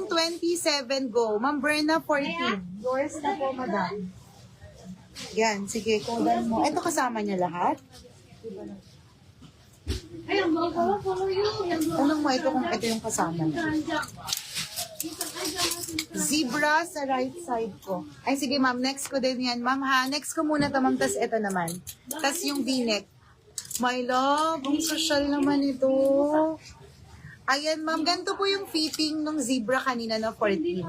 Ma'am, 27, go. Ma'am, Berna, 14. Yours na po, madam. Yan, sige, kodan mo. Ito kasama niya lahat? Tanong mo ito kung ito yung kasama niya. Zebra sa right side ko. Ay, sige ma'am, next ko din yan. Ma'am ha, next ko muna to ma'am, tas ito naman. Tas yung v-neck. My love, ang social naman ito. Ayan ma'am, ganito po yung fitting ng zebra kanina na 14.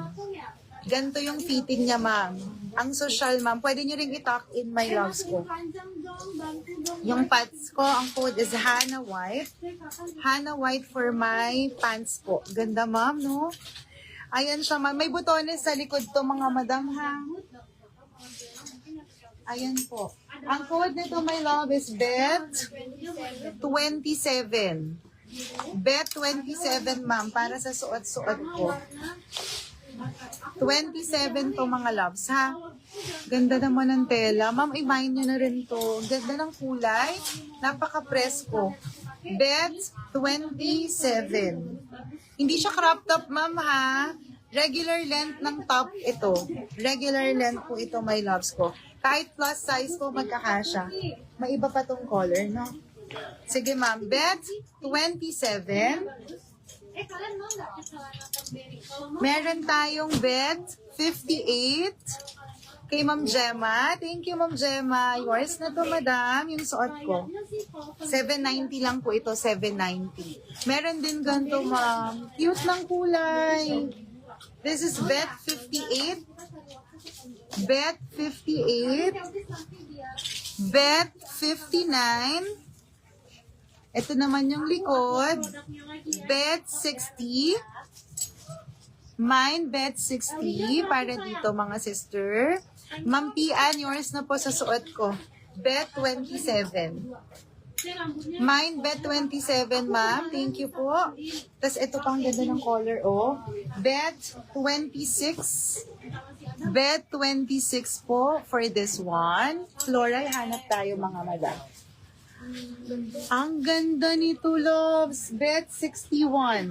Ganito yung fitting niya ma'am. Ang social ma'am, pwede nyo ring i-tuck in my loves ko. Yung pants ko, ang code is Hannah White. Hannah White for my pants po. Ganda ma'am, no? Ayan siya ma'am. May butones sa likod to mga madam ha. Ayan po. Ang code nito my love is BET27. BET27 ma'am, para sa suot-suot ko. 27 to mga loves ha. Ganda naman ng tela. Ma'am, i-mine nyo na rin to. Ganda ng kulay. Napaka-presko. BET27. Hindi siya crop top ma'am ha. Regular length ng top ito. Regular length po ito my loves ko. Kahit plus size po magkakasya. May iba pa tong color no. Sige ma'am, BET27. Meron tayong BET58 kay Ma'am Gemma. Thank you Ma'am Gemma. Yours na to madam, yung suot ko. 790 lang po ito, 790. Meron din ganito ma'am. Cute ng kulay. This is BET58. BET58. BET59. Ito naman yung likod. BET60. Mine, BET60. Para dito, mga sister. Ma'am Tian, yours na po sa suot ko. BET27. Mine, BET27, ma'am. Thank you po. Tapos ito pang ganda ng color, oh. BET26. BET26 po for this one. Floral, hanap tayo, mga madam. Ang ganda nito, loves. BET61.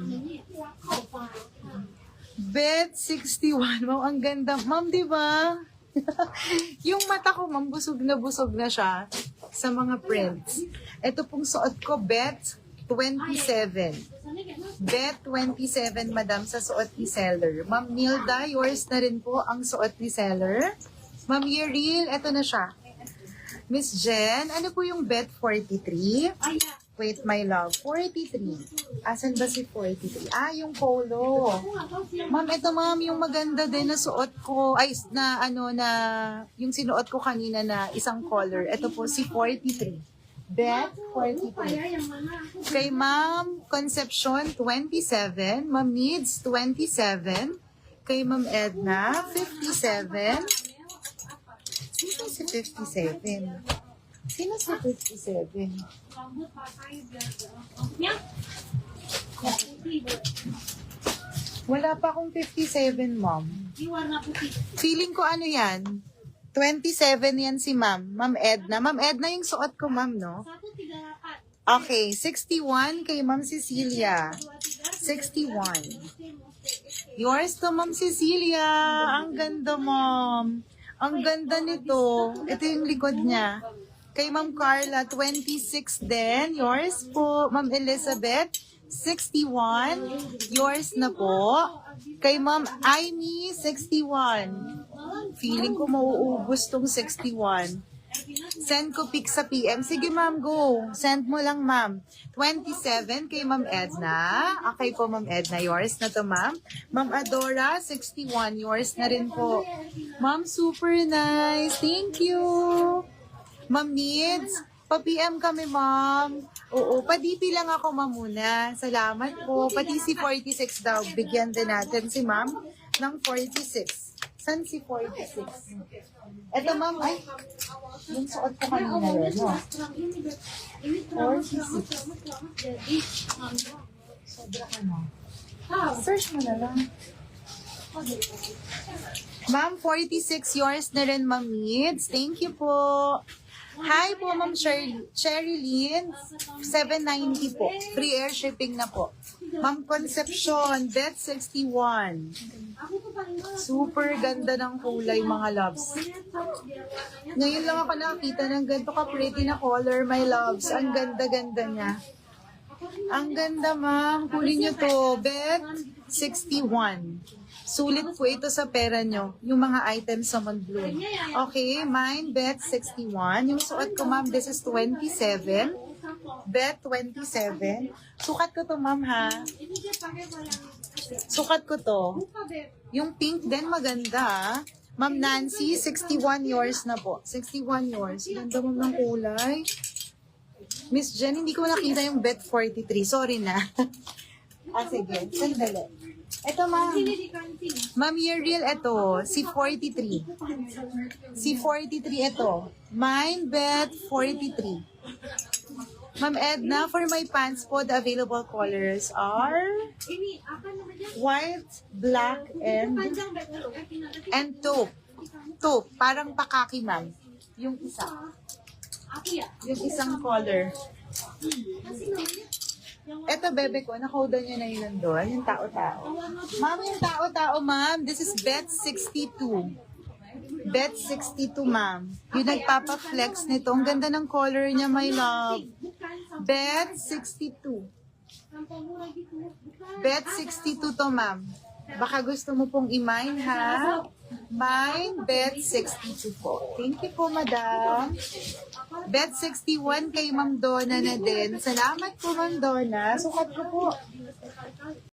BET61. Wow, ang ganda. Ma'am, di ba? Yung mata ko, ma'am, busog na siya sa mga prints. Ito pong suot ko, BET27. BET27, madam, sa suot ni seller. Ma'am Nilda, yours na rin po ang suot ni seller. Ma'am Yeril, ito na siya. Miss Jen, ano po yung BET43? Wait, my love. 43. Asan ba si 43? Ah, yung polo. Ma'am, ito ma'am, yung maganda din na suot ko. Ay, na ano na, yung sinuot ko kanina na isang color. Ito po si 43. BET43. Kay Ma'am Concepcion, 27. Ma'am Needs, 27. Kay Ma'am Edna, 57. Sino si 57? Sino si 57? Wala pa akong 57, ma'am. Feeling ko ano yan? 27 yan si ma'am. Ma'am Edna. Ma'am Edna yung suot ko, ma'am, no? Okay, 61 kay Ma'am Cecilia. 61. Yours to, Ma'am Cecilia. Ang ganda, ma'am. Ang ganda nito. Ito yung likod niya. Kay Ma'am Carla, 26 din. Yours po. Ma'am Elizabeth, 61. Yours na po. Kay Ma'am Amy, 61. Feeling ko mauubos tong 61. Send ko pic sa PM. Sige ma'am, go. Send mo lang ma'am. 27 kay Ma'am Edna. Okay po Ma'am Edna. Yours na to ma'am. Ma'am Adora, 61. Yours na rin po. Ma'am, super nice. Thank you. Ma'am Needs, pa-PM kami ma'am. Oo, pa-DP lang ako ma'am muna. Salamat po. Pati si 46 daw. Bigyan din natin si ma'am ng 46. San si 46? Eto ma'am, ay, yung suot ko kanina yun, no? 46. Sobra ka na. Search mo na lang. Ma'am, 46, yours na rin, Ma'am Needs. Thank you po. Hi po, Ma'am Cherry Lynn. 790 po. Free air shipping na po. Ma'am Concepcion, bet 61. Super ganda ng kulay, mga loves. Ngayon lang ako nakakita ng ganito ka-pretty na color, my loves. Ang ganda-ganda niya. Ang ganda, ma'am. Kunin niyo to. Bet 61. Sulit po ito sa pera nyo. Yung mga items sa Montbloom. Okay, mine, bet 61. Yung suot ko, ma'am, this is 27. Bet 27. Sukat ko to, ma'am, ha? Sukat ko to. Yung pink din maganda, ha? Ma'am Nancy, 61 yours na po. 61 yours. Ganda, ma'am, ng kulay. Miss Jen, hindi ko nakita yung bet 43. Sorry na. Sige. Sandali. Ito, ma'am. Ma'am Yeriel, ito. Si 43. Si 43, ito. Mine bet 43. Ma'am Edna, for my pants po, the available colors are white, black, and taupe. Taupe. Parang pakaki, ma'am. Yung isa. Yung isang color. Eto, bebe ko, nakoda niya na yun nandun, yung tao-tao. Ma'am, yung tao-tao, ma'am, this is bet 62. Bet 62, ma'am. Yung nagpapa-flex nito. Ang ganda ng color niya, my love. Bet 62. Bet 62 to, ma'am. Baka gusto mo pong i-mine, ha? Mine, bet 62 po. Thank you po, madam. Bet 61 kay Ma'am Donna na din. Salamat po, Ma'am Donna. Sukat ko po.